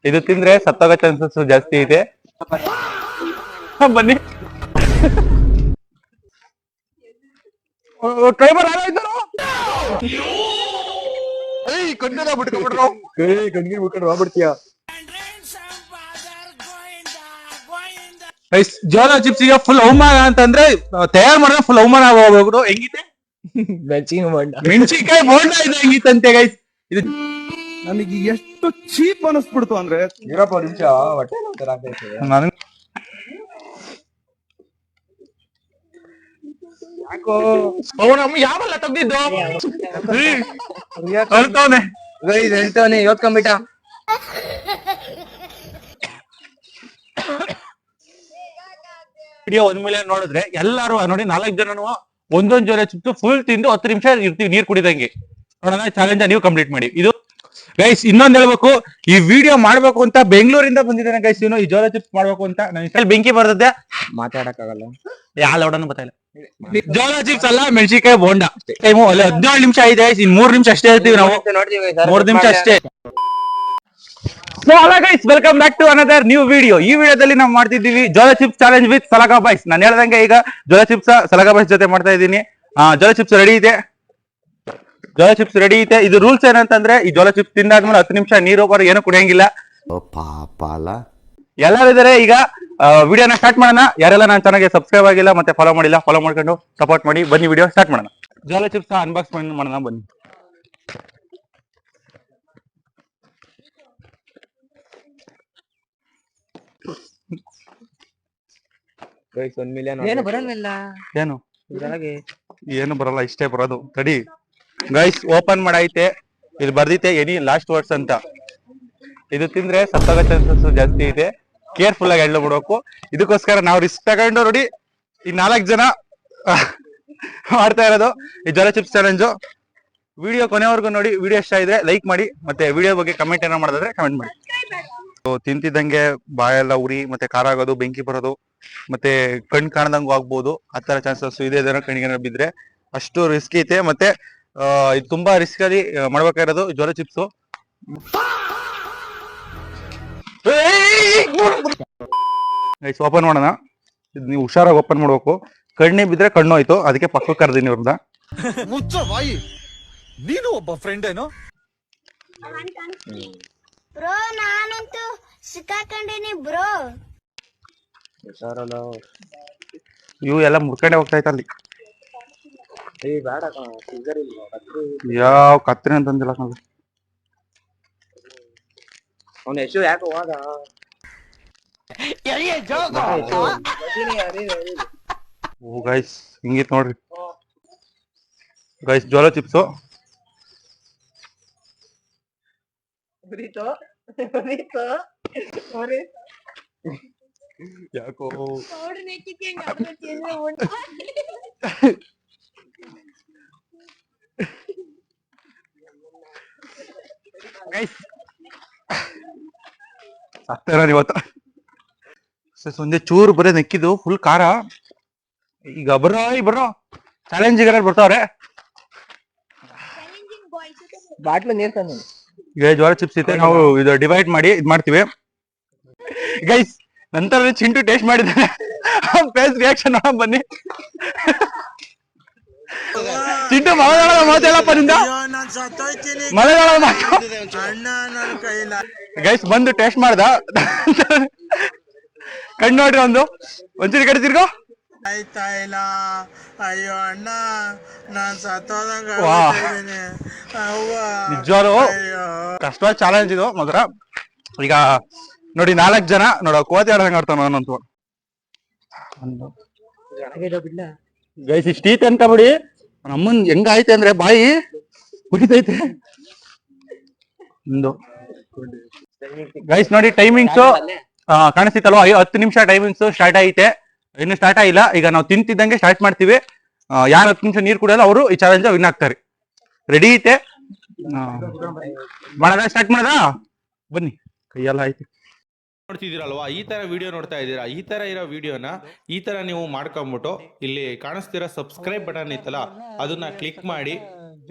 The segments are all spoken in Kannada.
ಇದು ತಿಂದ್ರೆ ಸತ್ತೋಗೋ ಚಾನ್ಸಸ್ ಜಾಸ್ತಿ ಇದೆ. ಬನ್ನಿ ಟ್ರೈ ಮಾಡಾಯ್ತಾರೋ ಕಣ್ಣಿನ ಬಿಟ್ಕೊಂಡ್ಬಿಟ್ರು ಕಣ್ಣಿಗೆ ಬಿಟ್ಕೊಂಡು ಹೋಗ್ಬಿಡ್ತೀಯ. ಜೋಳ ಚಿಪ್ಸ್ ಈಗ ಫುಲ್ ಅವಮಾನ ಅಂತಂದ್ರೆ ತಯಾರು ಮಾಡಿದ್ರೆ ಫುಲ್ ಅವಮಾನ ಆಗೋಗ್ಬಿಡು. ಹೆಂಗಿದೆ ಮೆಣಸಿನಕಾಯಿ ಬೋಂಡ ಇದೆ ಹೆಂಗಿತ್ತಂತೆ ಗೈಸ್. ಇದು ನನಗೆ ಎಷ್ಟು ಚೀಪ್ ಅನಿಸ್ಬಿಡ್ತು ಅಂದ್ರೆ ನಿಮಿಷ ನಾನು ಯಾವಲ್ಲ ತೆಗ್ದಿದ್ದು ಹೇಳ್ತವನೆ ಇವತ್ಕೊಂಬಿಟ್ಟ. ವಿಡಿಯೋ 1 ಮಿಲಿಯನ್ ನೋಡಿದ್ರೆ ಎಲ್ಲಾರು ನೋಡಿ 4 ಜನನು ಒಂದೊಂದ್ ಜೋಳ ಚಿಪ್ಸ್ ಫುಲ್ ತಿಂದು 10 ನಿಮಿಷ ಇರ್ತೀವಿ ನೀರ್ ಕುಡಿದಂಗೆ. ನೋಡೋಣ ಚಾಲೆಂಜ್ ನೀವು ಕಂಪ್ಲೀಟ್ ಮಾಡಿ. ಇದು ಗೈಸ್ ಇನ್ನೊಂದ್ ಹೇಳ್ಬೇಕು, ಈ ವಿಡಿಯೋ ಮಾಡ್ಬೇಕು ಅಂತ ಬೆಂಗಳೂರಿಂದ ಬಂದಿದ್ದಾನೆ ಗೈಸ್. ಇವನು ಈ ಜೋಳ ಚಿಪ್ಸ್ ಮಾಡ್ಬೇಕು ಅಂತ ನನ್ನ ಬೆಂಕಿ ಬರ್ತದೆ, ಮಾತಾಡಕ್ ಆಗಲ್ಲ, ಯಾವ ಲೌಡನ್ನು ಗೊತ್ತಾಯಿಲ್ಲ. ಜೋಳ ಚಿಪ್ಸ್ ಅಲ್ಲ ಮೆಣಸಿನಕಾಯಿ ಬೋಂಡ. ಟೈಮು ಅಲ್ಲಿ 17 ನಿಮಿಷ ಇದೆ, ಇನ್ 3 ನಿಮಿಷ ಅಷ್ಟೇ ಇರ್ತೀವಿ ನಾವು, 3 ನಿಮಿಷ ಅಷ್ಟೇ. So hello guys, welcome back to another new video. ಈ ವಿಡಿಯೋದಲ್ಲಿ ನಾವು ಮಾಡ್ತಿದ್ದೀವಿ ಜೋಳ chips challenge with Salaga boys. ನಾನು ಹೇಳ್ದಂಗೆ ಈಗ ಜೋಳ ಚಿಪ್ಸ್ ಸಲಾಗಾ ಬಾಯ್ಸ್ ಜೊತೆ ಮಾಡ್ತಾ ಇದ್ದೀನಿ. ಜೋಳ ಚಿಪ್ಸ್ ರೆಡಿ ಇದೆ, ಜೋಳ ಚಿಪ್ಸ್ ರೆಡಿ ಇದೆ. ಇದು ರೂಲ್ಸ್ ಏನಂತಂದ್ರೆ ಈ ಜೋಳ ಚಿಪ್ಸ್ ತಿಂದಾದ್ಮೇಲೆ 10 ನಿಮಿಷ ನೀರು ಏನು ಕುಡಿಯಂಗಿಲ್ಲ. ಎಲ್ಲರೂ ಇದಾರೆ. ಈಗ ವಿಡಿಯೋನ ಸ್ಟಾರ್ಟ್ ಮಾಡೋಣ. ಯಾರೆಲ್ಲ ನನ್ನ ಚಾನಲ್ಗೆ ಸಬ್ಸ್ಕ್ರೈಬ್ ಆಗಿಲ್ಲ ಮತ್ತೆ ಫಾಲೋ ಮಾಡಿಲ್ಲ, ಫಾಲೋ ಮಾಡ್ಕೊಂಡು ಸಪೋರ್ಟ್ ಮಾಡಿ. ಬನ್ನಿ ವಿಡಿಯೋ ಸ್ಟಾರ್ಟ್ ಮಾಡೋಣ. ಜೋಳ ಚಿಪ್ಸ್ ಅನ್ಬಾಕ್ಸ್ ಮಾಡೋಣ ಬನ್ನಿ. ಏನು ಬರಲ್ಲ, ಏನು ಬರಲ್ಲ, ಇಷ್ಟೇ ಬರೋದು. ತಡಿ ಗೈಸ್, ಓಪನ್ ಮಾಡೈತೆ. ಇದು ಬರ್ದೈತೆ ಎನಿ ಲಾಸ್ಟ್ ವರ್ಡ್ಸ್ ಅಂತ. ಇದು ತಿಂದ್ರೆ ಸತ್ತೋಗೋ ಚಾನ್ಸಸ್ ಜಾಸ್ತಿ ಇದೆ, ಕೇರ್ಫುಲ್ ಆಗಿ ಹ್ಯಾಂಡಲ್ ಮಾಡ್ಬೇಕು. ಇದಕ್ಕೋಸ್ಕರ ನಾವು ರಿಸ್ಕ್ ತಗೊಂಡು ನೋಡಿ ಈ 4 ಜನ ಮಾಡ್ತಾ ಇರೋದು ಈ ಜೋಳ ಚಿಪ್ಸ್ ಚಾಲೆಂಜು. ವಿಡಿಯೋ ಕೊನೆವರೆಗೂ ನೋಡಿ. ವಿಡಿಯೋ ಇಷ್ಟ ಇದ್ರೆ ಲೈಕ್ ಮಾಡಿ, ಮತ್ತೆ ವಿಡಿಯೋ ಬಗ್ಗೆ ಕಮೆಂಟ್ ಏನೋ ಮಾಡಿದ್ರೆ ಕಮೆಂಟ್ ಮಾಡಿ. ತಿಂತಿದ್ದಂಗೆ ಬಾಯೆಲ್ಲ ಉರಿ ಮತ್ತೆ ಖಾರ ಆಗೋದು, ಬೆಂಕಿ ಬರೋದು, ಮತ್ತೆ ಕಣ್ ಕಾಣದಂಗೂ ಆಗ್ಬೋದು. ಆ ತರ ಚಾನ್ಸಸ್ ಇದೆ. ಕಣ್ಣಿಗೆ ಬಿದ್ರೆ ಅಷ್ಟು ರಿಸ್ಕ್ ಐತೆ. ಮತ್ತೆ ಇದು ತುಂಬಾ ರಿಸ್ಕ್ ಅಲ್ಲಿ ಮಾಡ್ಬೇಕಾಗಿರೋದು ಜೋಳ ಚಿಪ್ಸ್. ಓಪನ್ ಮಾಡೋಣ. ಇದು ನೀವು ಹುಷಾರಾಗಿ ಓಪನ್ ಮಾಡ್ಬೇಕು. ಕಣ್ಣೆ ಬಿದ್ರೆ ಕಣ್ಣು ಹೋಯ್ತು, ಅದಕ್ಕೆ ಪಕ್ಕಕ್ಕೆ ಕರ್ದೀನಿ ಅವ್ರನ್ನ. ನೀನು ಒಬ್ಬ ಫ್ರೆಂಡ್ ಏನೋ ಬ್ರೋ, ನಾನಂತೂ ಸಿಕ್ಕಾಕೊಂಡಿನಿ ಬ್ರೋ. ಇವು ಎಲ್ಲ ಮುರ್ಕಂಡೆ ಹೋಗ್ತಾ ಇತ್ತು ಅಲ್ಲಿ. ಯಾವ ಕತ್ರಿ ಅಂತಂದಿಲ್ಲ ಅವ್ನ ಎಷ್ಟು ಯಾಕೆ ಹೋದ ಗೈಸ್. ಹಿಂಗಿತ್ ನೋಡ್ರಿ ಗೈಸ್, ಜೋಳ ಚಿಪ್ಸು. ಯಾಕೋ ಗೈಸ್ ಸತ್ತೇನ ಇವತ್ತು. ಒಂದೇ ಚೂರು ಬರೀ ನೆಕ್ಕಿದ್ದು ಫುಲ್ ಖಾರ. ಈಗ ಬರೋ ಚಾಲೆಂಜಿಗೆ ಬರ್ತಾವ್ರೆ. ಬಾಟ್ಲು ನೀರ್ ತಂದ. ಈಗ ಜೋಳ ಚಿಪ್ಸ್ ಐತೆ, ನಾವು ಇದು ಡಿವೈಡ್ ಮಾಡಿ ಇದ್ ಮಾಡ್ತೀವಿ ಗೈಸ್. ನಂತರ ಚಿಂಟು ಟೇಸ್ಟ್ ಮಾಡಿದ್ದಾನೆ, ಫೇಸ್ ರಿಯಾಕ್ಷನ್ ನೋಡ ಬನ್ನಿ. ಚಿಂಟು ಮಲಯಾಳದ ಮಾತಾಡಪ್ಪ ನಿಂದ, ಮಲಯಾಳದ ಮಾತು ಗೈಸ್. ಬಂದು ಟೇಸ್ಟ್ ಮಾಡ್ದ, ಕಣ್ಣು ನೋಡ್ರಿ ಒಂದ್ಸರಿ ಕಡೆ ತಿರ್ಗೋ. ಆಯ್ತಾ ಇಲ್ಲ, ಅಯ್ಯೋ ಅಣ್ಣ ನಾನ್ ಸತ್ತೋದಂಗ ನಿಜವಾರು ಕಷ್ಟ ಚಾಲೆಂಜ್ ಇದು ಮಾತ್ರ. ಈಗ ನೋಡಿ 4 ಜನ ನೋಡ ಕೋತಿ ಆಡ್ದಂಗ ಆಡ್ತಾನ ಅವನಂತೂ. ಗೈಸ್ ಇಷ್ಟ ಐತೆ ಅಂತ ಬಿಡಿ. ನಮ್ಮನ್ ಹೆಂಗ ಐತೆ ಅಂದ್ರೆ ಬಾಯಿ ಕುಡಿತೈತೆ. ಗೈಸ್ ನೋಡಿ ಟೈಮಿಂಗ್ಸ್ ಕಾಣಿಸ್ತಿತ್ತಲ್ವಾ, 10 ನಿಮಿಷ ಟೈಮಿಂಗ್ಸ್ ಸ್ಟಾರ್ಟ್ ಐತೆ. ಇನ್ನು ಸ್ಟಾರ್ಟ್ ಆಗಿಲ್ಲ. ಈಗ ನಾವು ತಿಂತಿದ್ದಂಗೆ ಸ್ಟಾರ್ಟ್ ಮಾಡ್ತೀವಿ. ಯಾರು 10 ನಿಮಿಷ ನೀರ್ ಕುಡಿಯಲ್ಲ ಅವರು ಈ ಚಾಲೆಂಜ್ ವಿನ್ ಆಗ್ತಾರೆ. ರೆಡಿ ಐತೆ, ಮಾಡೋದ ಸ್ಟಾರ್ಟ್ ಮಾಡೋದ ಬನ್ನಿ. ಕೈಯೆಲ್ಲ ಐತೆ. ನೋಡ್ತಿದ್ದೀರಲ್ವಾ, ಈ ತರ ವಿಡಿಯೋ ನೋಡ್ತಾ ಇದ್ದೀರಾ. ಈ ತರ ಇರೋ ವಿಡಿಯೋನ ಈ ತರ ನೀವು ಮಾಡ್ಕೊಂಬಿಟ್ಟು ಇಲ್ಲಿ ಕಾಣಿಸ್ತಿರೋ ಸಬ್ಸ್ಕ್ರೈಬ್ ಬಟನ್ ಇತ್ತಲ್ಲ, ಅದನ್ನ ಕ್ಲಿಕ್ ಮಾಡಿ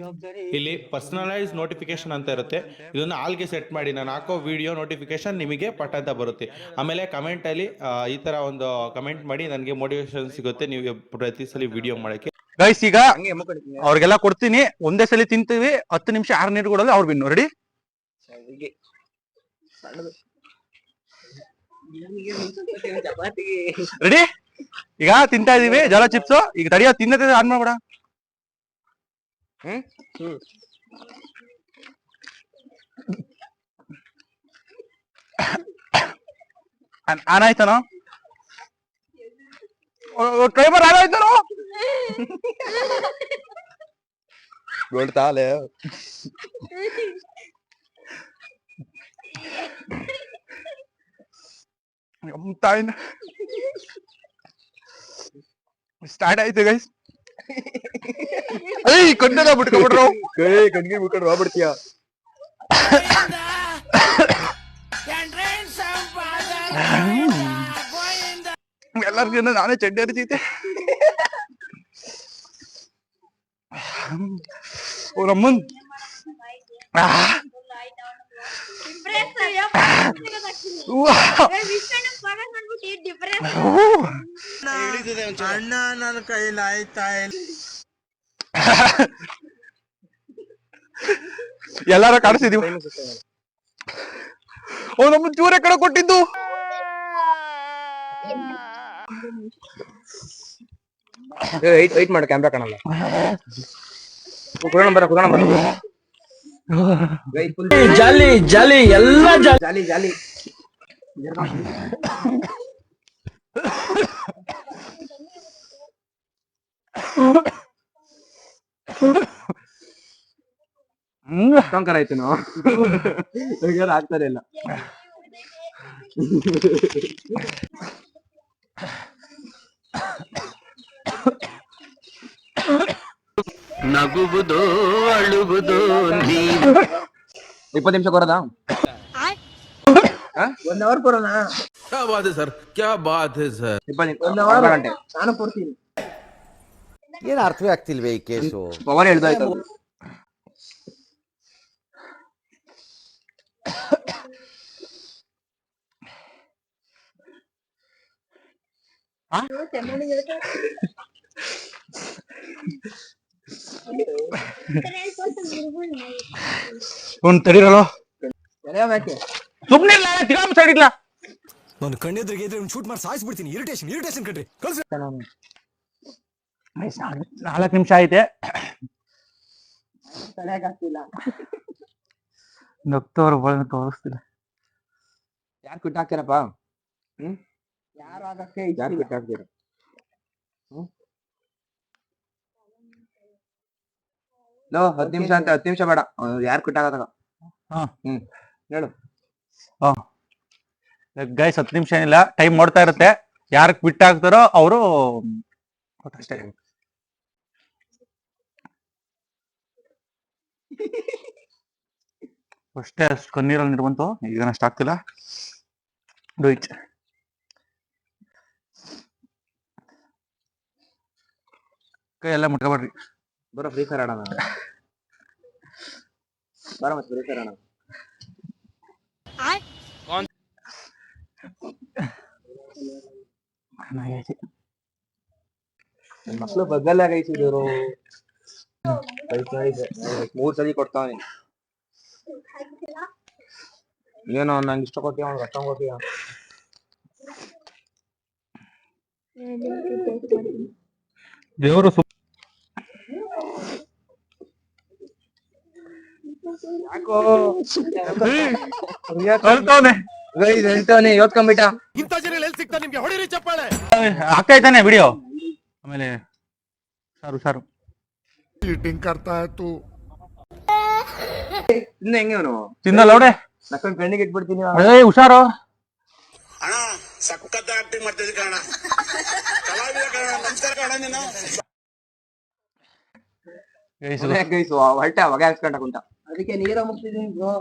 ಇಲ್ಲಿ ಪರ್ಸನಲೈಸ್ ನೋಟಿಫಿಕೇಶನ್ ಅಂತ ಇರುತ್ತೆ. ಇದನ್ನ ಆಲ್ಗೆ ಸೆಟ್ ಮಾಡಿ, ನಾನು ಹಾಕೋ ವಿಡಿಯೋ ನೋಟಿಫಿಕೇಶನ್ ನಿಮಗೆ ಪಟ್ ಅಂತ ಬರುತ್ತೆ. ಆಮೇಲೆ ಕಮೆಂಟ್ ಅಲ್ಲಿ ಈ ತರ ಒಂದು ಕಮೆಂಟ್ ಮಾಡಿ, ನನಗೆ ಮೋಟಿವೇಶನ್ ಸಿಗುತ್ತೆ ನೀವು ಪ್ರತಿ ಸಲ ವಿಡಿಯೋ ಮಾಡಕ್ಕೆ. ಗೈಸ್ ಈಗ ಹಂಗೆ ಮುಖ ಅವ್ರಿಗೆಲ್ಲ ಕೊಡ್ತೀನಿ, ಒಂದೇ ಸಲ ತಿಂತೀವಿ, 10 ನಿಮಿಷ 6 ನೀರು ಕೊಡೋದು ಅವ್ರು ಬಿನ್ನು. ರೆಡಿ? ರೆಡಿ? ಈಗ ತಿಂತಾ ಇದೀವಿ ಜಲ ಚಿಪ್ಸ್. ಈಗ ತಡಿಯೋ, ತಿನ್ನದ ಆನ್ ಮಾಡ್ಬೇಡ. ಆನ್ ಆಯ್ತಾನೋ? ಡ್ರೈವರ್ ಆನ್ ಆಯ್ತಾನೋ? ಗೊಳ್ತಾಲೆ ತಾಯಿನ ಸ್ಟಾರ್ಟ್ ಆಯ್ತು ಗೈಸ್. ಏಯ್ ಕಣ್ಣೆಲ್ಲ ಬಿಟ್ಕೊಬಿಟ್ರು. ಕಣ್ಣಿಗೆ ಬಿಟ್ಕೊಂಡು ಹೋಗ್ಬಿಡ್ತೀಯ. ಎಲ್ಲರಿಗಿಂತ ನಾನೇ ಚಡ್ಡಿ ಹರಿತೈತೆ. ನಮ್ಮನ್ ಅಣ್ಣ ನನ್ನ ಕೈಲಿ ಆಯ್ತಾ ಇಲ್ಲ. ಎಲ್ಲಾರು ಕಾಣಿಸಿದೀವಿ. ನಮ್ಮ ಚೂರೆ ಕಡೆ ಕೊಟ್ಟಿದ್ದು. ವೆಯ್ಟ್ ಮಾಡು, ಕ್ಯಾಮ್ರಾ ಕಾಣಲ್ಲ. ಕುರಾಣ ಬರ ಜಾಲಿ ಜಾಲಿ ಎಲ್ಲ ಜಾಲಿ ಜಾಲಿ. ಟೊಂಕರ ಆಯ್ತು ನಾವು ಆಗ್ತಾರೆ ಇಲ್ಲ. ನಗುವುದು ಅಳುವುದು 20 ನಿಮಿಷ ಕೊಡೋದಾ? 1 ಅವರ್ ಕೊಡೋಣ. क्या बात है सर, क्या बात है सರ್. 1 ಗಂಟೆ ನಾನು ಕೊಡ್ತೀನಿ. ಏನ್ ಅರ್ಥವೇ ಆಗ್ತಿಲ್ವೇ ಈ ಕೇಸು? ಪವನ್ ಹೇಳ್ದಾಯ್ತು. ಒಂದ್ ತಡೀರಲ್ಲ, ಯಾಕೆ ಸುಮ್ನೆ ಇಲ್ಲ, ತಿಗಾಮ ಸೈಡ್ ಇಲ್ಲ. ನಾನು ಕಣ್ಣೆದ್ರಿಗೆ ಇದ್ರೆ ಶೂಟ್ ಮಾಡಿ ಸಾಯಿಸ್ಬಿಡ್ತೀನಿ. ಇರಿಟೇಷನ್ ಕಣ್ರಿ. 4 ನಿಮಿಷ ಐತೆ. ತಲೆಯಾಗ್ತಿಲ್ಲ. ನಗ್ತವ್ರು ಬಳ ತೋರಿಸ್ತಿಲ್ಲ. ಯಾರು ಕ್ವಿಟ್ ಹಾಕ್ತೀರಪ್ಪ? ಯಾರು ಆಗಕ್ಕೆ ಯಾರು ಕ್ವಿಟ್ ಹಾಕ್ತೀರ? ಲೋ 10 ನಿಮಿಷ ಅಂತ, 10 ನಿಮಿಷ ಬೇಡ. ಯಾರು ಕ್ವಿಟ್ ಆಗತ್ತಾಗ? ಹೇಳು. ಗೈಸ್ 10 ನಿಮಿಷ ಏನಿಲ್ಲ, ಟೈಮ್ ನೋಡ್ತಾ ಇರುತ್ತೆ. ಯಾರು ಕ್ವಿಟ್ ಆಗ್ತಾರೋ ಅವರು ಅಷ್ಟೇ. ಅಷ್ಟೇ, ಅಷ್ಟು ಕಣ್ಣೀರಲ್ಲಿ ನಿರ್ಬಂತು. ಈಗ ಅಷ್ಟು ಆಗ್ತಿಲ್ಲ. Do it. ಕೈ ಎಲ್ಲ ಮುಟ್ಕೊಬೇಡ್ರಿ. ಬರೋ ಫ್ರೀ ಫೈರ್ ಆಡೋಣ. ಬರೋ ಮತ್ತೆ ಫ್ರೀ ಫೈರ್ ಆಡೋಣ. ಮಕ್ಳು ಬಗ್ಗಲ್ಲ ಗೈಸಿದ್ರು. 3 ಸಲ ಕೊಡ್ತಾವ. ಏನೋ ನಂಗೆ ಇಷ್ಟ ಕೊಟ್ಟಿಯ, ಅವ್ನಿಗೆ ಅಷ್ಟೊಂದು ಕೊಟ್ಟಿಯ. ದೇವರು ಹೇಳ್ತಾನೆ ಯೋತ್ಕೊಂಡ್ಬಿಟ್ಟ. ಇಂಥ ಜನ ಎಲ್ಲಿ ಸಿಗ್ತಾ ನಿಮ್ಗೆ? ಹೊಡಿರಿ ಚಪ್ಪಾಳೆ. ಆಗ್ತಾ ಇದ್ದಾನೆ ವಿಡಿಯೋ. ಆಮೇಲೆ ಸಾರು ಚೀಟಿಂಗ್ ಕರ್ತಾ ಇತ್ತು. ಇನ್ನ ಹೆಂಗೆ ಅವನು ತಿನ್ನಲ್ಲ ಅವಡೆ. ನಕ್ಕೊಂಡು ಕಣ್ಣಿಗೆ ಇಟ್ಬಿಡ್ತೀನಿ. ಹುಷಾರು. ಅಣ್ಣ ಸಖತ್ ಆಕ್ಟಿಂಗ್ ಮಾಡ್ತಿದ್ದೆ ಕಣ, ಕಲಾವಿದ ಕಣ. ನಮಸ್ಕಾರ ಕಣ ನೀನು. ಗೈಸು ಹೊಟ್ಟೆ ಹೊಗೆ ಹಾಕ್ಸ್ಕೊಂಡ ಕುಂಟ. ಅದಕ್ಕೆ ನೀರ ಮುಗ್ತಿದ್ದೀನಿ ಬ್ರೋ.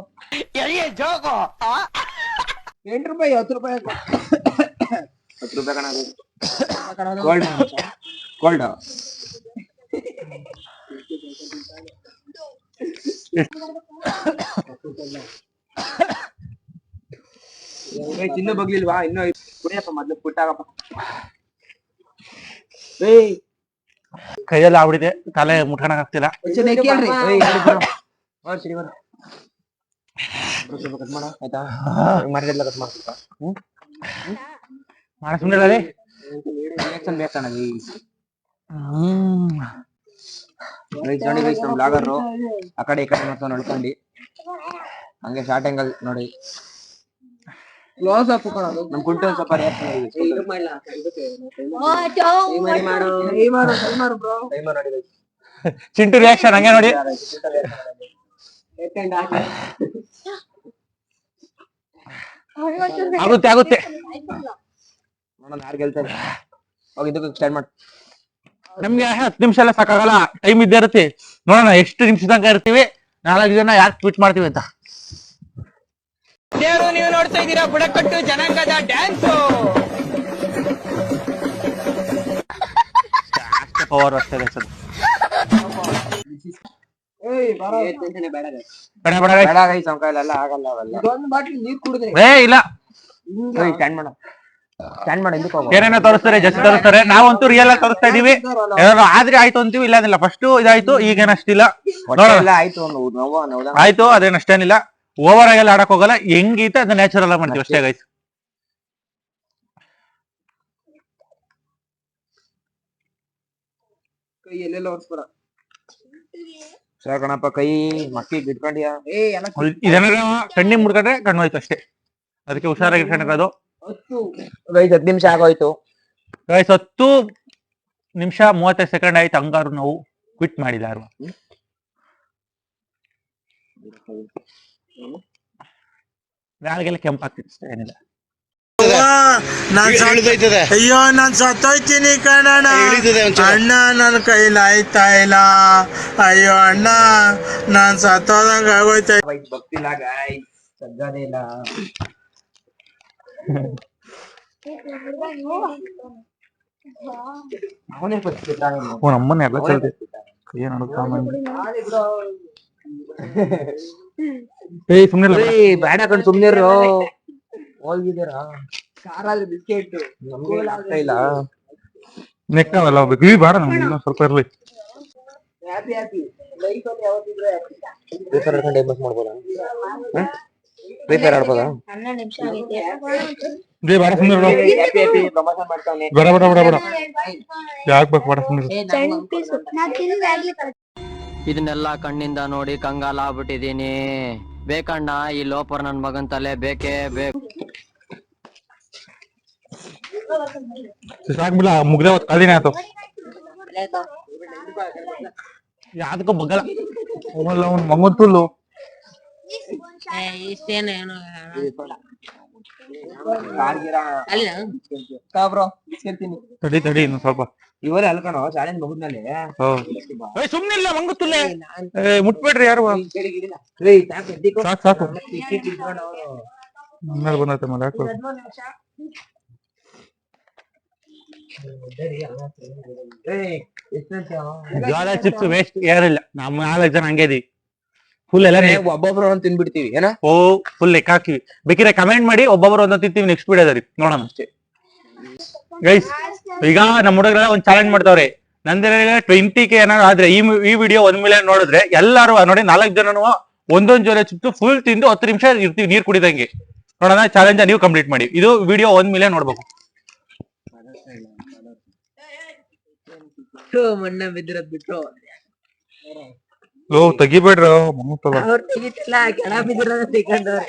8 ರೂಪಾಯಿ 10 ರೂಪಾಯಿ 10 ರೂಪಾಯಿ ಕಣ. ಕೋಲ್ಡ್ ಇನ್ನೂ ಬಗ್ಲಿಲ್ವಾ? ಇನ್ನೂ ಕುಡಿಯಪ್ಪ ಮೊದ್ಲು ಪುಟ್ಟಾಗಪ್ಪ. ಕೈಯಲ್ಲಿ ಆಗ್ಬಿಟ್ಟಿದೆ, ತಲೆ ಮುಟ್ಕೊಳಕ್ ಆಗ್ತಿಲ್ಲ. ಕಟ್ ಮಾಡ ಆಯ್ತಾ? ಮಾಡಿಲ್ಲ ಕಟ್ ಮಾಡ್ತಾ ಮಾಡ ಸುಮ್ಮನೆ ರಿಯಾಕ್ಷನ್ ಬೇಕಣ್ಣ. ನೋಡಿ ಗೈಸ್ ನಮ್ ಬ್ಲಾಗರು ಆ ಕಡೆ ಈ ಕಡೆ ಮಾಡ್ತಾ ನೋಡ್ಕೊಂಡು ಹಂಗೆ ಶಾರ್ಟ್ ಆಂಗಲ್ ನೋಡಿ ಕ್ಲೋಸ್ ಅಪ್ ನಮ್ ಕುಂಟು ಸ್ವಲ್ಪ ಚಿಂಟು ರಿಯಾಕ್ಷನ್ ಹಂಗೆ ನೋಡಿ. ಆಗುತ್ತೆ ಆಗುತ್ತೆ ನೋಡೋಣ ಯಾರು ಗೆಲ್ತಾರೆ. ಹೋಗಿ ಇದಕ್ಕೆ ಸ್ಟಾರ್ಟ್ ಮಾಡಿ. ನಮ್ಗೆ 10 ನಿಮಿಷ ಎಲ್ಲ ಸಾಕಾಗಲ್ಲ, ಟೈಮ್ ಇದ್ದೇ ಇರುತ್ತೆ. ನೋಡೋಣ ಎಷ್ಟು ನಿಮಿಷ ತನಕ ಇರ್ತೀವಿ, 4 ಜನ ಯಾರು ಟ್ವೀಟ್ ಮಾಡ್ತೀವಿ ಅಂತ. ನೀವು ನೋಡ್ತಾ ಇದ್ದೀರಾ ಬುಡಕಟ್ಟು ಜನಾಂಗದ ಡ್ಯಾನ್ಸ್. ಪವರ್ ಅಷ್ಟೇ ಸರ್. ಬೇಡ ಗೈಸ್ ನಮ್ಮ ಕೈಲೆಲ್ಲ ಆಗಲ್ಲ ಅವೆಲ್ಲ. ಇಲ್ಲ ಸ್ಟ್ಯಾಂಡ್ ಮಾಡ ಸ್ಟ್ಯಾಂಡ್ ಮಾಡಿ ಇದಕ್ಕೆ ಹೋಗು. ಏನೇನೋ ತೋರಿಸ್ತಾರೆ, ಜಸ್ಟ್ ತೋರಿಸ್ತಾರೆ. ನಾವಂತೂ ರಿಯಲ್ ಆಗಿ ತೋರಿಸ್ತಾ ಇದೀವಿ. ಏನಾದ್ರು ಆದ್ರೆ ಆಯ್ತು ಅಂತೀವಿ, ಇಲ್ಲ ಅಂದಿಲ್ಲ. ಫಸ್ಟ್ ಇದಾಯ್ತು, ಈಗೇನಷ್ಟಿಲ್ಲ. ನೋಡಲ್ಲ ಆಯ್ತು ಆಯ್ತು, ಅದೇನಷ್ಟೇನಿಲ್ಲ. ಓವರ್ ಆಗಿ ಎಲ್ಲ ಆಡಕ್ ಹೋಗಲ್ಲ, ಹೆಂಗೈತೆ ಅದನ್ನ ನ್ಯಾಚುರಲ್ ಆಗಿ ಮಾಡ್ತೀವಿ ಅಷ್ಟೇ ಗೈಸ್. ಕೈ ಎಲ್ಲೆಲ್ಲ ಒರ್ಸ್ಬೇಡ ಕಣಪ್ಪ. ಕೈ ಮಕ್ಳಿಗೆ ಇಟ್ಕೊಂಡಿಯಾ? ಇದೇನಾರ ಕಣ್ಣಿಗೆ ಮುಡ್ಕೊಂಡ್ರೆ ಕಣ್ಣು ಹೋಯ್ತು ಅಷ್ಟೇ. ಅದಕ್ಕೆ ಹುಷಾರಾಗಿ ಇಟ್ಕೊಂಡಿರೋದು. ಗೈಸ್ 10 ನಿಮಿಷ ಆಗೋಯ್ತು ಗೈಸ್. 10 ನಿಮಿಷ 35 ಸೆಕೆಂಡ್ ಆಯ್ತು. ಹಂಗಾರು ನಾವು ಕ್ವಿಟ್ ಮಾಡಿಲ್ಲ ಅಲ್ವಾ? ನಾಳೆಗೆಲ್ಲ ಕೆಂಪಾಗ್ತಿತ್ತು ಅಷ್ಟೇ, ಏನಿಲ್ಲ. ಅಯ್ಯೋ ನಾನ್ ಸತ್ತೋಯ್ತೀನಿ ಕಣಣ್ಣ. ಅಣ್ಣ ನನ್ ಕೈಲಿ ಆಯ್ತಾ ಇಲ್ಲ. ಅಯ್ಯೋ ಅಣ್ಣ ನಾನ್ ಸತ್ತೋದಂಗ ಆಗೋಯ್ತಾ. ಭಕ್ತಿಲ್ಲ ಗೈಸ್, ಸಜ್ಜಾದೇ ಇಲ್ಲ. ಅವನೇ ನಮ್ಮನ್ನ ಎಲ್ಲ ಚಲ್ತಿ ಏನ್ ಸುಮ್ನೆ ಬೇಡ ಕಣ್ ಸುಮ್ನಿರು. ಹೋಗಿದ್ದೀರಾ? ಕಾರಾದ್ರೆ ಬಿಸ್ಕೆಟ್ ನಮ್ಗೆ ಆಗ್ತಾ ಇಲ್ಲ. ನೆಕ್ಕಾವಲ್ಲ ಹೋಗ್ಬೇಕು. ಈ ಬೇಡ ನಮ್ಗೆ ಇನ್ನೂ ಸ್ವಲ್ಪ ಇರ್ಲಿ. ಹ್ಯಾಪಿ ಹ್ಯಾಪಿ ಲೈಫ್ ಅಲ್ಲಿ ಯಾವತ್ತಿದ್ರೆ ಪ್ರಿಪೇರ್ ಆಡ್ಕೊಂಡು ಟೈಮ್ ಪಾಸ್ ಮಾಡ್ಬೋದಾ? ಪ್ರಿಪೇರ್ ಆಡ್ಬೋದಾ? ಬೇಡ ಸುಮ್ನೆ ಹ್ಯಾಪಿ ಹ್ಯಾಪಿ ಪ್ರಮೋಷನ್ ಮಾಡ್ತಾನೆ. ಬೇಡ ಬೇಡ ಬೇಡ ಬೇಡ ಯಾಕೆ ಬೇಕು, ಬೇಡ ಸುಮ್ನೆ. ಇದನ್ನೆಲ್ಲ ಕಣ್ಣಿಂದ ನೋಡಿ ಕಂಗಾಲ ಆಗ್ಬಿಟ್ಟಿದೀನಿ. ಬೇಕಣ್ಣ ಈ ಲೋಪರ್ ನನ್ ಮಗನ್ ತಲೆ ಬೇಕೇ ಬೇಕು. ಸಾಕ್ಬಿಡ, ಮುಗ್ದೆ ಹೊತ್ತು ಕದಿನೇ ಆಯ್ತು. ಯಾವ್ದಕ್ಕೂ ಬಗ್ಗಲ್ಲ ಅವ್ನು ಮಗನ್ ತುಲ್ಲು. ತಡಿ ತಡಿ ಇನ್ನು ಸ್ವಲ್ಪ. ಇವರೇ ಅಲ್ಕಣೋ ಚಾಲೆಂಜ್ ಮುಗಿದ್ಮೇಲೆ ಸುಮ್ನಿಲ್ಲ ಮಂಗುತ್ತುಲ್ಲೆ ಮುಟ್ಬೇಡ್ರಿ ಯಾರು. ಸಾಕು ಸಾಕು ಆಮೇಲೆ ಬಂದೈತೆ ಮಗ. ಜ್ವಾಲ ಚಿಪ್ಸ್ ವೇಸ್ಟ್ ಯಾರಿಲ್ಲ. ನಮ್ಮ 4 ಜನ ಹಂಗೆ ಇದೀವಿ. ಫುಲ್ ಎಲ್ಲ ಒಬ್ಬೊಬ್ರು ಒಂದ್ ತಿನ್ಬಿಡ್ತೀವಿ ಏನ. ಓ ಫುಲ್ ಲೆಕ್ಕ ಹಾಕಿವಿ. ಬೇಕಿದ್ರೆ ಕಮೆಂಟ್ ಮಾಡಿ, ಒಬ್ಬೊಬ್ರು ಒಂದೊಂದು ತಿಂತೀವಿ. ನೆಕ್ಸ್ಟ್ ವಿಡಿಯೋದಲ್ಲಿ ನೋಡೋಣ ಅಷ್ಟೇ ಗೈಸ್. ಈಗ ನಮ್ಮ ಹುಡುಗರೆಲ್ಲ ಒಂದ್ ಚಾಲೆಂಜ್ ಮಾಡ್ತಾವ್ರೆ. ನಂದೇನಿಲ್ಲ 20K ಏನಾದ್ರು ಆದ್ರೆ ಈ ವಿಡಿಯೋ 1 ಮಿಲಿಯನ್ ನೋಡಿದ್ರೆ ಎಲ್ಲಾರು ನೋಡಿ 4 ಜನನು ಒಂದೊಂದ್ ಜೋಲೆ ಚಿಪ್ಸ್ ಫುಲ್ ತಿಂದು 10 ನಿಮಿಷ ಇರ್ತೀವಿ ನೀರ್ ಕುಡಿದಂಗೆ. ನೋಡೋಣ ಚಾಲೆಂಜ್ ನೀವು ಕಂಪ್ಲೀಟ್ ಮಾಡಿ. ಇದು ವಿಡಿಯೋ 1 ಮಿಲಿಯನ್ ನೋಡ್ಬೇಕು. ಮಣ್ಣ ಬಿದ್ದಿರೋದ್ ಬಿಟ್ಟು ಲೋ ತೆಗಿಬೇಡ್ರ ಅವ್ರು ತೆಗಿತಿಲ್ಲ, ಕೆಳ ಬಿದ್ದಿರೋದ ತೆಗೊಂಡವ್ರೆ.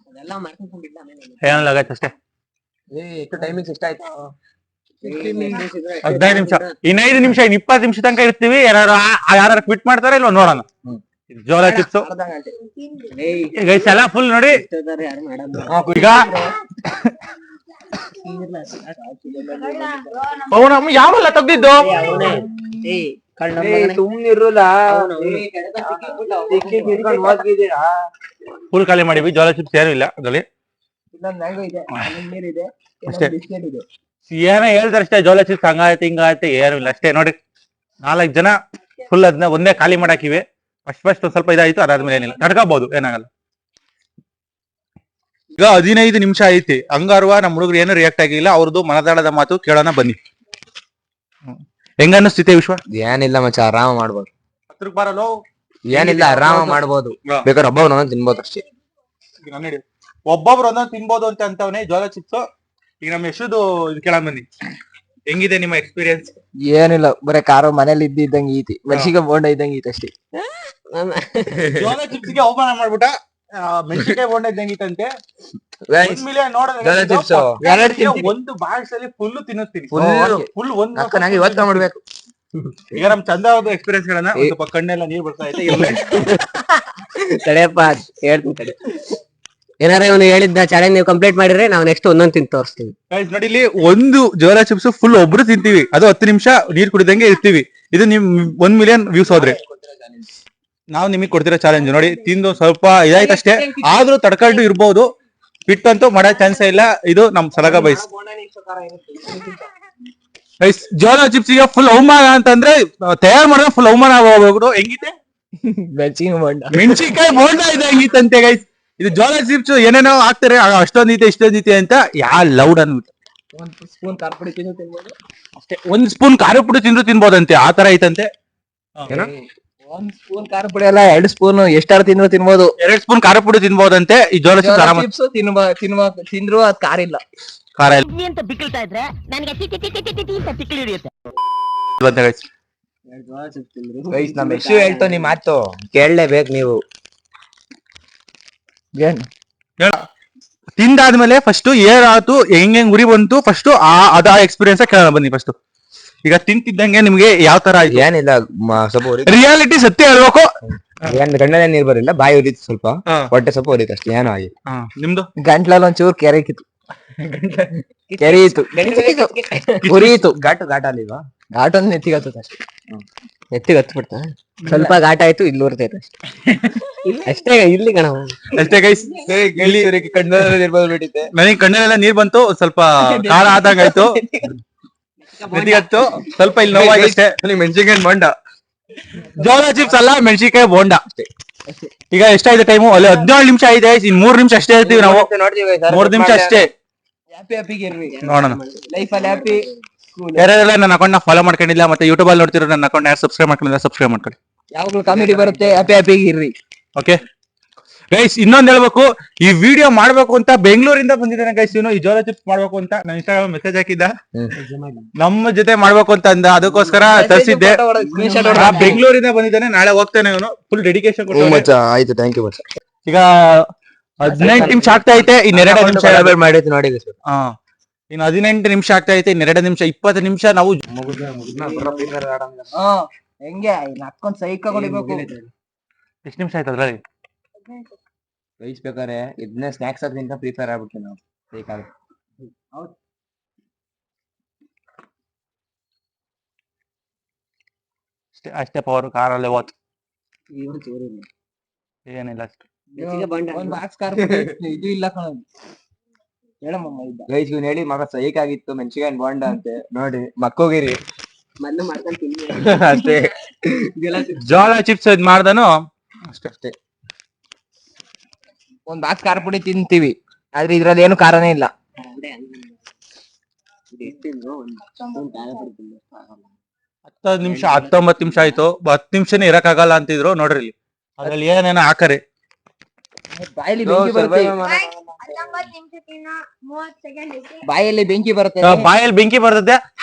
ಅದೆಲ್ಲ ಮಾಡ್ಕೊಂಡ್ಬಿಟ್ಟ ಏನಿಲ್ಲ ಆಗೈತೆ ಅಷ್ಟೇ. ಎಷ್ಟು ಟೈಮಿಂಗ್ಸ್ ಎಷ್ಟ ಆಯ್ತು? 15 ನಿಮಿಷ. ಇನ್ನು 5 ನಿಮಿಷ, ಇನ್ನು 20 ನಿಮಿಷ ತನಕ ಇರ್ತೀವಿ. ಯಾರು ಕ್ವಿಟ್ ಮಾಡ್ತಾರೆ ಇಲ್ವ ನೋಡೋಣ. ಜೋಳ ಚಿಪ್ಸ್ ಗೈಸ್ ಎಲ್ಲ ಫುಲ್ ನೋಡಿ. ಈಗ ಯಾವಲ್ಲ ತೆಗ್ದಿದ್ದು ಸುಮ್ನಿರುಲ್ಲ. ಫುಲ್ ಖಾಲಿ ಮಾಡಿವಿ. ಜೋಳ ಚಿಪ್ಸ್ ಏನೂ ಇಲ್ಲ ಅದ್ರಲ್ಲಿ ಅಷ್ಟೇ. ಏನೋ ಹೇಳ್ತಾರೆ ಅಷ್ಟೇ, ಜೋಳ ಚಿಪ್ಸ್ ಹಂಗಾಯ್ತು ಹಿಂಗಾಯ್ತು, ಏನೂ ಇಲ್ಲ ಅಷ್ಟೇ. ನೋಡಿ 4 ಜನ ಫುಲ್ ಅದನ್ನ ಒಂದೇ ಖಾಲಿ ಮಾಡಾಕಿವಿ. ಫಸ್ಟ್ ಒಂದ್ ಸ್ವಲ್ಪ ಇದಾಯ್ತು, ಅದಾದ್ಮೇಲೆ ಏನಿಲ್ಲ, ತಡ್ಕೋಬಹುದು, ಏನಾಗಲ್ಲ. ಈಗ 15 ನಿಮಿಷ ಐತಿ, ಹಂಗಾರುವ ನಮ್ಮ ಹುಡುಗರು ಏನು ರಿಯಾಕ್ಟ್ ಆಗಿಲ್ಲ. ಅವ್ರದ್ದು ಮನದಾಳದ ಮಾತು ಕೇಳೋಣ ಬನ್ನಿ. ಹೆಂಗ ಅನ್ನಿಸ್ತಿದೆ ವಿಶ್ವ? ಏನಿಲ್ಲ ಮಚ್ಚ, ಆರಾಮ ಮಾಡ್ಬೋದು. ಹತ್ರಕ್ ಬರಲ್ಲ, ಏನಿಲ್ಲ, ಆರಾಮ ಮಾಡ್ಬೋದು. ಬೇಕಾದ್ರೆ ಒಬ್ಬ ಒಂದೊಂದು ತಿನ್ಬೋದು ಅಷ್ಟೇ. ಒಬ್ಬೊಬ್ರು ಒಂದೊಂದು ತಿನ್ಬೋದು ಅಂತ ಅಂತವನೇ ಜೋಳ ಚಿಪ್ಸ್. ಈಗ ನಮ್ಮ ಯಶುದು ಇದು ಕೇಳೋಣ ಬನ್ನಿ. ಹೆಂಗಿದೆ ನಿಮ್ಮ ಎಕ್ಸ್ಪೀರಿಯನ್ಸ್? ಏನಿಲ್ಲ, ಬರೀ ಖಾರ ಮನೇಲಿ ಇದ್ದಂಗೆ ಐತಿ, ಮೆಣಸಿಗೆ ಬೋಂಡ ಇದ್ದಂಗೆ ಐತಿ ಅಷ್ಟೇ. ಜೋಳ ಚಿಪ್ಸ್ ಗೆ ಅವಮಾನ ಮಾಡ್ಬಿಟ್ಟ. ಮೆಣಸಿನಕಾಯಿ ಬೋಂಡ ಇದ್ದಂಗೆ ಐತಂತೆ. ಒಂದು ಬಾಕ್ಸ್ ಅಲ್ಲಿ ಫುಲ್ ತಿನ್ನಿಸ್ತೀನಿ, ಫುಲ್ ಒಂದು ಇವತ್ತ ಮಾಡ್ಬೇಕು. ಈಗ ನಮ್ ಚಂದ ಅವ್ರದ್ದು ಎಕ್ಸ್ಪೀರಿಯನ್ಸ್ ಹೇಳೋಣ. ಸ್ವಲ್ಪ ಕಣ್ಣೆಲ್ಲ ನೀರ್ ಬರ್ತಾ ಐತೆ. ತಡೆಯಪ್ಪ, ಹೇಳ್ತೀನಿ ತಡೆ. ಏನಾರ ಇವನು ಹೇಳಿದ್ದ ಚಾಲೆಂಜ್ ನೀವು ಕಂಪ್ಲೀಟ್ ಮಾಡಿದ್ರೆ ನಾವು ನೆಕ್ಸ್ಟ್ ಒಂದೊಂದು ತಿಂದು ತೋರಿಸ್ತೀವಿ. ನೋಡಿ, ಇಲ್ಲಿ ಒಂದು ಜೋಳ ಚಿಪ್ಸ್ ಫುಲ್ ಒಬ್ರು ತಿಂತೀವಿ, ಅದು 10 ನಿಮಿಷ ನೀರ್ ಕುಡಿದಂಗೆ ಇರ್ತೀವಿ. ಇದು ನಿಮ್ 1 ಮಿಲಿಯನ್ ವ್ಯೂಸ್ ಹೋದ್ರೆ ನಾವು ನಿಮಗೆ ಕೊಡ್ತಿರೋ ಚಾಲೆಂಜ್ ನೋಡಿ. ತಿಂದು ಸ್ವಲ್ಪ ಇದಾಯ್ತಷ್ಟೇ, ಆದ್ರೂ ತಡ್ಕೊಂಡು ಇರ್ಬೋದು, ಬಿಟ್ಟಂತೂ ಮಾಡೋ ಚಾನ್ಸೇ ಇಲ್ಲ. ಇದು ನಮ್ ಸಲಗ ಬೈಸ್. ಜೋಳ ಚಿಪ್ಸ್ ಗೆ ಫುಲ್ ಅವಮಾನ ಅಂತಂದ್ರೆ ತಯಾರು ಮಾಡಿದ್ರೆ ಫುಲ್ ಅವಮಾನ ಹೋಗ್ಬಿಡು. ಹೆಂಗಿದೆ? ಮೆಣಸಿನಕಾಯಿ ಬೋಂಡ ಇದೆ ಹೆಂಗಿತ್ತಂತೆ ಗೈಸ್. ಇದು ಜೋಳ ಚಿಪ್ಸ್ ಏನೇನೋ ಹಾಕ್ತಾರೆ, ಅಷ್ಟೊಂದೈತೆ ಇಷ್ಟೊಂದೈತೆ ಅಂತ. ಯಾ ಲೌಡ್ ಅನ್ಬಿಟ್ಟು ಅಷ್ಟೇ, 1 ಸ್ಪೂನ್ ಖಾರ ಪುಡಿ ತಿಂದ್ರು ತಿನ್ಬೋದಂತೆ, ಆ ತರ ಐತಂತೆ. 1 ಸ್ಪೂನ್ ಖಾರ ಪುಡಿ ಅಲ್ಲ, 2 ಸ್ಪೂನ್ ಎಷ್ಟಾರು ತಿನ್ಬೋದು. 2 ಸ್ಪೂನ್ ಖಾರ ಪುಡಿ ತಿನ್ಬೋದಂತೆ. ಈ ಜೋಳ ಚಿಪ್ಸ್ ಆರಾಮ ತಿಂದ್ರು ಅದ್ ಖಾರ ಇಲ್ಲ. ಖಾರ ಇಲ್ಲ ಅಂತ ಬಿಕ್ಕಳ್ತಾ ಇದ್ರೆ ನನಗೆ ತಿಕ್ಕಿ ಹಿಡಿಯುತ್ತೆ. ಗೈಸ್, ನಮ್ಮ ಯಶು ಹೇಳ್ತೋ ನಿಮ್ ಮಾತು ಕೇಳಲೇಬೇಕು ನೀವು. ತಿಂದಾದ್ಮೇಲೆ ಫಸ್ಟ್ ಏನಾಯ್ತು, ಹೆಂಗ್ ಉರಿ ಬಂತು, ಫಸ್ಟ್ ಅದ ಎಕ್ಸ್ಪೀರಿಯನ್ಸ್ ಕೇಳೋಣ ಬನ್ನಿ. ಫಸ್ಟ್ ಈಗ ತಿಂತಿದ್ದಂಗೆ ನಿಮ್ಗೆ ಯಾವ ತರ ಆಯ್ತು? ಏನಿಲ್ಲ, ಸ್ವಲ್ಪ ರಿಯಾಲಿಟಿ ಸತ್ಯ ಹೇಳ್ಬೇಕು. ಗಂಡನೇ ನೀರ್ ಬರಲಿಲ್ಲ, ಬಾಯಿ ಉರಿತು, ಸ್ವಲ್ಪ ಹೊಟ್ಟೆ ಸ್ವಲ್ಪ ಉರಿತು ಅಷ್ಟೇ, ಏನೋ ಆಗಿ. ನಿಮ್ದು ಗಂಟ್ಲಲ್ಲಿ ಒಂಚೂರು ಕೆರೆಯಿತು, ಉರಿಯಿತು. ಘಾಟ ಅಲ್ಲಿವಾ? ಘಾಟ ಒಂದು ನೆತ್ತಿಗತ್ತ ಅಷ್ಟೇ, ನೆತ್ತಿಗೆ ಹತ್ಬಿಡ್ತ. ಸ್ವಲ್ಪ ಘಾಟ ಆಯ್ತು, ಇಲ್ಲಿ ಉರ್ತೈತೆ ಅಷ್ಟೇ. ಇಲ್ಲಿ ಕಣ ಅಷ್ಟೇ ಗೈಸ್. ಕಣ್ಣಲ್ಲಿ ನನಗೆ ಕಣ್ಣಲ್ಲೆಲ್ಲ ನೀರ್ ಬಂತು, ಸ್ವಲ್ಪ ಖಾರ ಆದಂಗ ಆಯ್ತು, ನೆತ್ತಿಗತ್ತು, ಸ್ವಲ್ಪ ಇಲ್ಲಿ ನೋವಾಯ್ತು ಅಷ್ಟೇ. ಮೆಣಸಿನ್ಕಾಯಿ ಬೋಂಡ, ಜೋಳ ಚಿಪ್ಸ್ ಅಲ್ಲ, ಮೆಣಸಿನಕಾಯಿ ಬೋಂಡ ಅಷ್ಟೇ. ಈಗ ಎಷ್ಟಾಯ್ತು ಟೈಮು? ಅಲ್ಲಿ 17 ನಿಮಿಷ ಆಗಿದೆ. ಇನ್ 3 ನಿಮಿಷ ಅಷ್ಟೇ ಇರ್ತೀವಿ ನಾವು, 3 ನಿಮಿಷ ಅಷ್ಟೇ ನೋಡೋಣ. ಯಾರೆಲ್ಲ ನನ್ನ ಅಕೌಂಟ್ ನ ಫಾಲೋ ಮಾಡ್ಕೊಂಡಿಲ್ಲ, ಮತ್ತೆ ಯೂಟ್ಯೂಬ್ ಅಲ್ಲಿ ನೋಡ್ತಿರೋ ನನ್ನ ಅಕೌಂಟ್ ಯಾರು ಸಬ್ಸ್ಕ್ರೈಬ್ ಮಾಡ್ಕೊಂಡಿಲ್ಲ, ಸಬ್ಸ್ಕ್ರೈಬ್ ಮಾಡ್ಕೊಳ್ಳಿ. ಯಾವಾಗ್ಲೂ ಕಾಮಿಡಿ ಬರುತ್ತೆ, ಹ್ಯಾಪಿ ಇರ್ರಿ. ಓಕೆ ಗೈಸ್, ಇನ್ನೊಂದ್ ಹೇಳ್ಬೇಕು, ಈ ವಿಡಿಯೋ ಮಾಡ್ಬೇಕು ಅಂತ ಬೆಂಗಳೂರಿಂದ ಬಂದಿದ್ದಾನೆ ಗೈಸ್. ಇವನು ಈ ಜೋಳ ಚಿಪ್ಸ್ ಮಾಡ್ಬೇಕು ಅಂತ ನನ್ನ ಇನ್ಸ್ಟಾಗ್ರಾಮ್ ಮೆಸೇಜ್ ಹಾಕಿದ್ದ, ನಮ್ಮ ಜೊತೆ ಮಾಡ್ಬೇಕು ಅಂತ ಅಂದ, ಅದಕ್ಕೋಸ್ಕರ ತರಿಸಿದ್ದೆ. ಬೆಂಗಳೂರಿಂದ ಬಂದಿದ್ದಾನೆ, ನಾಳೆ ಹೋಗ್ತಾನೆ ಇವನು. Full dedication. ಆಯ್ತು, ಥ್ಯಾಂಕ್ ಯು ಮಚ್ಚ. ಈಗ 18 ನಿಮಿಷ ಆಗ್ತಾ ಐತೆ, ಇನ್ 2 ನಿಮಿಷ ಮಾಡೈತಿ ನೋಡಿ. ಇನ್ನು 18 ನಿಮಿಷ ಆಗ್ತಾ ಐತೆ, ಇನ್ 2 ನಿಮಿಷ 20 ನಿಮಿಷ ನಾವು ಹೆಂಗೆ ಹಾಕೊಂಡ್ ಸೈಕ ಹೊಡಿಬೇಕು. ಎಷ್ಟು ನಿಮಿಷ ಆಯ್ತು ಅದ್ರಲ್ಲಿ? ಬೇಕಾರೆ ಇದನ್ನೇ ಸ್ನಾಕ್ಸ್ ಅದಕ್ಕಿಂತ ಪ್ರಿಪೇರ್ ಆಗ್ಬಿಟ್ಟು ನಾವು ಅಷ್ಟೇ ಪವರ್ ಕಾರಲ್ಲಿ ಹೋತ್ ಏನಿಲ್ಲ ಅಷ್ಟೇ. ಇದು ಇಲ್ಲ ಕಣ, ಗೈಸ್ ಇವ್ನು ಹೇಳಿ ಮಗ ಸೈಕ್ ಆಗಿತ್ತು ಮೆಣಸಿನಕಾಯಿ ಬೋಂಡ ಅಂತೆ. ನೋಡಿ ಮಕ್ಕೋಗಿರಿ ಅಷ್ಟೇ. ಜೋಳ ಚಿಪ್ಸ್ ಇದ್ ಮಾಡ್ದನು ಅಷ್ಟೇ. 1 ಬಾಕ್ಸ್ ಖಾರ ಪುಡಿ ತಿಂತೀವಿ, ಆದ್ರೆ ಇದ್ರಲ್ಲಿ ಏನು ಖಾರನೇ ಇಲ್ಲ. 10 ನಿಮಿಷ 19 ನಿಮಿಷ ಆಯ್ತು, 10 ನಿಮಿಷನೇ ಇರಕ್ಕಾಗಲ್ಲ ಅಂತಿದ್ರು. ನೋಡ್ರಿ ಇಲ್ಲಿ ಅದ್ರಲ್ಲಿ ಏನೇನೋ ಹಾಕರಿ. ಬಾಯಲ್ಲಿ ಬೆಂಕಿ ಬರುತ್ತೆ, ಬಾಯಲ್ಲಿ ಬೆಂಕಿ ಬರುತ್ತೆ, ಬಾಯಲ್ಲಿ ಬೆಂಕಿ ಬರ್ತದೆ,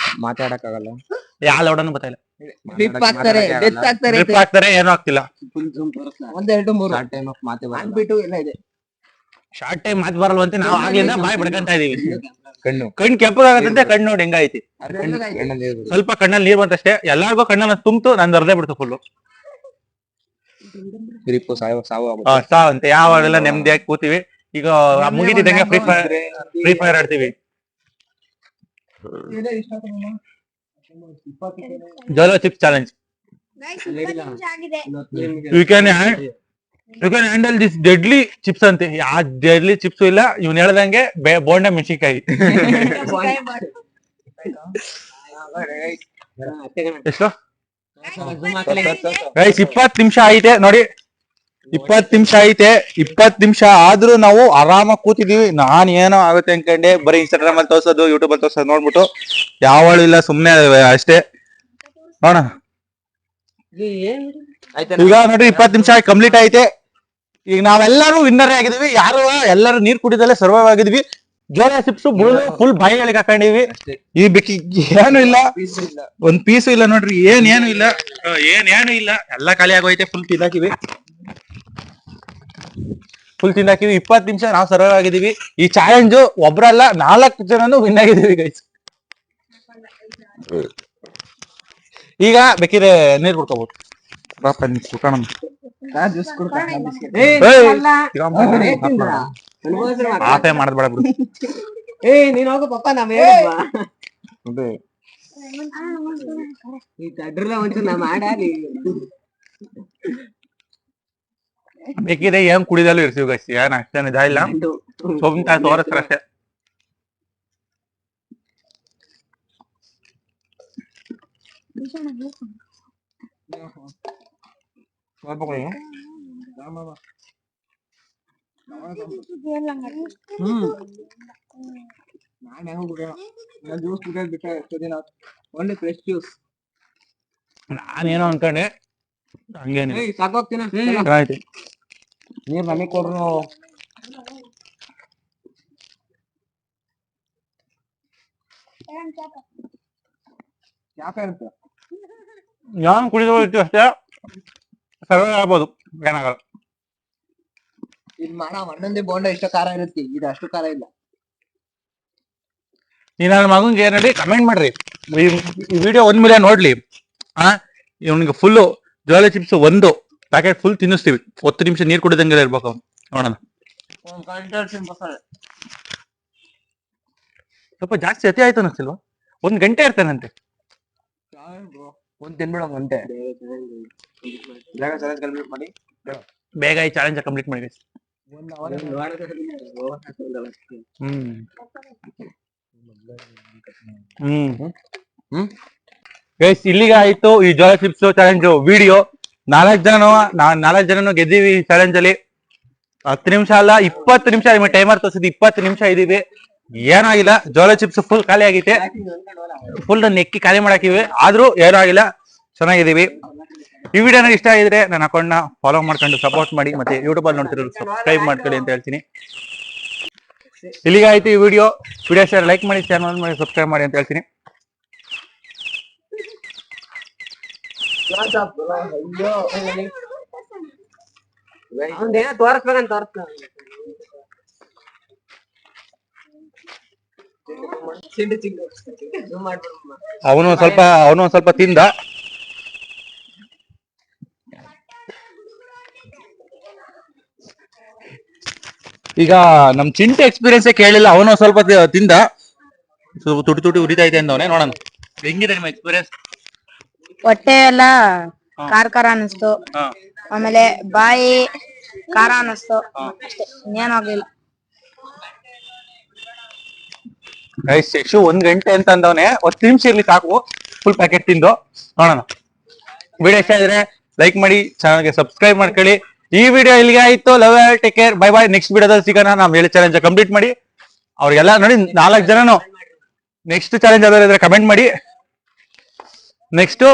ಮಾತಾಡಕ್ಕಾಗಲ್ಲ. ಯಾವ ಲೌಡನ್ನು ಗೊತ್ತಾಯಿಲ್ಲ. ಡ್ರಿಪ್ ಹಾಕ್ತಾರೆ, ಡೆತ್ ಹಾಕ್ತಾರೆ, ಡ್ರಿಪ್ ಹಾಕ್ತಾರೆ, ಏನೂ ಆಗ್ತಿಲ್ಲ. 1 2 3 ಶಾರ್ಟ್ ಟೈಮ್ ಆಫ್ ಮಾತೆ ಅಂದ್ಬಿಟ್ಟು ಎಲ್ಲ ಇದೆ. ಶಾರ್ಟ್ ಟೈಮ್ ಮಾತು ಬರಲ್ವಂತೆ, ನಾವು ಆಗ್ಲಿಂದ ಬಾಯಿ ಬಡ್ಕಂತ ಇದೀವಿ. ಕಣ್ಣು ಕೆಂಪಗಾಗತ್ತಂತೆ, ಕಣ್ಣು ನೋಡಿ ಹೆಂಗಾಯ್ತಿ. ಸ್ವಲ್ಪ ಕಣ್ಣಲ್ಲಿ ನೀರ್ ಬಂತಷ್ಟೇ, ಎಲ್ಲಾರ್ಗು ಕಣ್ಣಲ್ಲಿ ತುಂಬ್ತು, ನಂದು ಅರ್ಧೇ ಬಿಡ್ತು ಫುಲ್ಲು. ಸಾವಂತೆ ಯಾವಾಗೆಲ್ಲ ನೆಮ್ಮದಿಯಾಗಿ ಕೂತೀವಿ. ಈಗ ಮುಗಿತಿದ್ದಂಗೆ ಫ್ರೀ ಫೈರ್ ಆಡ್ತೀವಿ. ಜೋಳ chips challenge. You can handle this deadly chips ಅಂತೆ. ಯಾವ ಡೆಡ್ಲಿ ಚಿಪ್ಸ್ ಇಲ್ಲ, ಇವ್ನು ಹೇಳ್ದಂಗೆ ಬೋಂಡ ಮೆಣಸಿನಕಾಯಿ. ಎಷ್ಟು ಗೈಸ್ 20 ನಿಮಿಷ ಐತೆ ನೋಡಿ, 20 ನಿಮಿಷ ಐತೆ. 20 ನಿಮಿಷ ಆದ್ರೂ ನಾವು ಆರಾಮಾಗಿ ಕೂತಿದೀವಿ. ನಾನ್ ಏನೋ ಆಗುತ್ತೆ ಅನ್ಕೊಂಡೆ, ಬರೀ ಇನ್ಸ್ಟಾಗ್ರಾಮ್ ಅಲ್ಲಿ ತೋರ್ಸೋದು, ಯೂಟ್ಯೂಬ್ ಅಲ್ಲಿ ತೋರ್ಸೋದು ನೋಡ್ಬಿಟ್ಟು ಯಾವಳು ಇಲ್ಲ, ಸುಮ್ನೆ ಅಷ್ಟೇ. ನೋಡ ಈಗ ನೋಡ್ರಿ 20 ನಿಮಿಷ ಕಂಪ್ಲೀಟ್ ಐತೆ. ಈಗ ನಾವೆಲ್ಲರೂ ವಿನ್ನರ್ ಆಗಿದೀವಿ. ಯಾರು ಎಲ್ಲರೂ ನೀರ್ ಕುಡಿದಲ್ಲೇ ಸರ್ವೈವ್ ಆಗಿದ್ವಿ. ಜೋಳ ಚಿಪ್ಸ್ ಫುಲ್ ಬಾಯಿಗಳಿಗೆ ಹಾಕೊಂಡಿವಿ. ಈ ಬೇಕಿ ಏನು ಇಲ್ಲ, ಒಂದ್ ಪೀಸು ಇಲ್ಲ ನೋಡ್ರಿ. ಏನು ಇಲ್ಲ, ಏನೇನು ಇಲ್ಲ, ಎಲ್ಲಾ ಖಾಲಿ ಆಗೋಯ್ತೆ. ಫುಲ್ ತಿಂದಾಕಿವಿ. 20 ನಿಮಿಷ ನಾವು ಸರ್ವೈವ್ ಆಗಿದೀವಿ. ಈ ಚಾಲೆಂಜ್ ಒಬ್ರಲ್ಲ 4 ಜನನು ವಿನ್ ಆಗಿದೀವಿ ಗೈಸ್. ಈಗ ಬೇಕಿದ್ರೆ ನೀರ್ ಕುಡ್ಕೋಬಹುದು. ಆಫೇ ಮಾಡದ್ ಬೇಡ ಬಿಡು. ನೀನ್ ಹೋಗು ಪಪ್ಪ, ನಾವ್ ಬೇಕಿದ್ರೆ ಏನ್ ಕುಡಿದಲ್ಲೂ ಇರ್ತೀವಿ ಗೈಸ್. ಏನ್ ಅಷ್ಟೇನು ಇದ ಇಲ್ಲ, ಸುಮ್ನೆ ತೋರಿಸ್ತಾರ ಅಷ್ಟೇ. ನಾನೇನೋ ಅನ್ಕೊಂಡೆ, ಹಂಗೇನಿಲ್ಲ. ಆಯ್ತು, ನೀರ್ ನಮಗ್ ಕೊಡ್ರು. ಯಾನ್ ಕುಡಿದೋಯ್ತು ಅಷ್ಟೇ, ಸರ್ವೈವ್ ಆಗ್ಬೋದು, ಏನಾಗಲ್ಲ. ಇದು ಅಣ್ಣಂದೇ ಬೋಂಡ ಇಷ್ಟ ಖಾರ ಇರುತ್ತೆ, ಇದು ಅಷ್ಟು ಖಾರ ಇಲ್ಲ. ಈ ನನ್ನ ಮಗನ್ಗೆ ಏನಲ್ಲಿ ಕಮೆಂಟ್ ಮಾಡ್ರಿ. ಈ ವಿಡಿಯೋ 1 ಮಿಲಿಯನ್ ನೋಡ್ಲಿ. ಇವನಿಗೆ ಫುಲ್ಲು ಜೋಳ ಚಿಪ್ಸ್ 1 ಪ್ಯಾಕೆಟ್ ಫುಲ್ ತಿನ್ನಿಸ್ತೀವಿ. 10 ನಿಮಿಷ ನೀರ್ ಕುಡಿದಂಗೆ ಇರ್ಬೇಕು ಅವ್ನು. ನೋಡೋಣ, ಸ್ವಲ್ಪ ಜಾಸ್ತಿ ಅತಿ ಆಯ್ತು ಅನ್ನಿಸ್ತಿಲ್ವಾ? 1 ಗಂಟೆ ಇರ್ತಾನಂತೆ. ಒಂದ್ ತಿನ್ಬಿಡ ಗಂಟೆ. ಬೇಗ ಈ ಚಾಲೆಂಜ್ ಕಂಪ್ಲೀಟ್ ಮಾಡಿ. ಗೈಸ್ ಇಲ್ಲಿಗೆ ಆಯ್ತು ಈ ಜೋಳ ಚಿಪ್ಸ್ ಚಾಲೆಂಜ್ ವಿಡಿಯೋ. 4 ಜನನು ಗೆದ್ದೀವಿ ಈ ಚಾಲೆಂಜ್ ಅಲ್ಲಿ. 10 ನಿಮಿಷ ಅಲ್ಲ 20 ನಿಮಿಷ ಟೈಮರ್ ತೋರಿಸಿದ್ವಿ. 20 ನಿಮಿಷ ಇದೀವಿ, ಏನಾಗಿಲ್ಲ. ಜೋಳ ಚಿಪ್ಸ್ ಫುಲ್ ಖಾಲಿ ಆಗೈತೆ. ಫುಲ್ ನೆಕ್ಕಿ ಖಾಲಿ ಮಾಡಾಕಿವಿ, ಆದ್ರೂ ಏನೂ ಆಗಿಲ್ಲ, ಚೆನ್ನಾಗಿದೀವಿ. ಈ ವಿಡಿಯೋನ ಇಷ್ಟ ಆಗಿದ್ರೆ ನನ್ನ ಅಕೌಂಟ್ ನ ಫಾಲೋ ಮಾಡ್ಕೊಂಡು ಸಪೋರ್ಟ್ ಮಾಡಿ, ಮತ್ತೆ ಯೂಟ್ಯೂಬ್ ಅಲ್ಲಿ ನೋಡ್ತಿರೋರು ಸಬ್ಸ್ಕ್ರೈಬ್ ಮಾಡ್ಕೊಳ್ಳಿ ಅಂತ ಹೇಳ್ತೀನಿ. ಇಲ್ಲಿಗೆ ಆಯ್ತು ಈ ವಿಡಿಯೋ. ಶೇರ್ ಲೈಕ್ ಮಾಡಿ, ಚಾನಲ್ ಮಾಡಿ, ಸಬ್ಸ್ಕ್ರೈಬ್ ಮಾಡಿ ಅಂತ ಹೇಳ್ತೀನಿ. ತೋರಿಸ್ಬೇಕಂತ ಅವನು ಸ್ವಲ್ಪ ತಿಂದ. ಈಗ ನಮ್ ಚಿಂಟು ಎಕ್ಸ್ಪೀರಿಯನ್ಸ್ ಕೇಳಿಲ್ಲ, ಅವನು ಸ್ವಲ್ಪ ತಿಂದ. ತುಟಿ ಉರಿತಾ ಇದೆ ಅಂದವನೇ. ನೋಡೋಣ ಹೆಂಗಿದೆ ನಿಮ್ಮ ಎಕ್ಸ್ಪೀರಿಯನ್ಸ್. ಹೊಟ್ಟೆ ಎಲ್ಲ ಖಾರ ಅನಿಸ್ತು, ಆಮೇಲೆ ಬಾಯಿ ಖಾರ ಅನಿಸ್ತು, ಅಷ್ಟೇ, ಇನ್ನೇನಾಗ್ಲಿಲ್ಲ. ಗೈಸ್ 1 ಗಂಟೆ ಅಂತ ಅಂದವನೇ, 10 ನಿಮಿಷ ಇರ್ಲಿ ಸಾಕು ಫುಲ್ ಪ್ಯಾಕೆಟ್ ತಿಂದು. ನೋಡೋಣ, ವಿಡಿಯೋ ಇಷ್ಟ ಇದ್ರೆ ಲೈಕ್ ಮಾಡಿ, ಚಾನಲ್ಗೆ ಸಬ್ಸ್ಕ್ರೈಬ್ ಮಾಡ್ಕೊಳ್ಳಿ. ಈ ವಿಡಿಯೋ ಇಲ್ಲಿಗೆ ಆಯ್ತು. Love you, take care, bye bye. Next ವಿಡಿಯೋದಲ್ಲಿ ಸಿಗೋಣ. ನಾವು ಹೇಳಿ ಚಾಲೆಂಜ್ ಕಂಪ್ಲೀಟ್ ಮಾಡಿ. ಅವ್ರಿಗೆಲ್ಲ ನೋಡಿ 4 ಜನನು ನೆಕ್ಸ್ಟ್ ಚಾಲೆಂಜ್ ಯಾವ್ದಾದ್ರು ಇದ್ರೆ ಕಮೆಂಟ್ ಮಾಡಿ. ನೆಕ್ಸ್ಟ್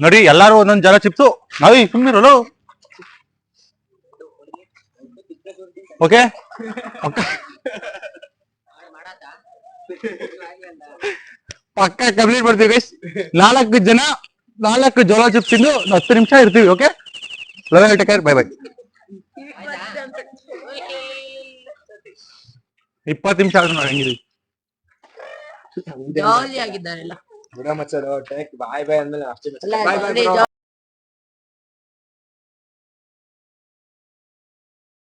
ನೋಡಿ ಎಲ್ಲಾರು ಒಂದೊಂದು ಜೋಳ ಚಿಪ್ಸು. ನಾವು ಸುಮ್ಮನಿರಲು. ಓಕೆ, ಪಕ್ಕ ಕಂಪ್ಲೀಟ್ ಮಾಡ್ತೀವಿ ಗೈಸ್. 4 ಜೋಳ ಚಿಪ್ಸ್ ತಿಂದು 10 ನಿಮಿಷ ಇರ್ತೀವಿ. Okay, love you, take care, bye bye. 20 ನಿಮಿಷ ಆದ್ರೂ ನಾವು ಹೆಂಗಿದೀವಿ. ಬಾಯ್ ಬಾಯ್ ಅಂದ್ಮೇಲೆ ಅಷ್ಟೇ.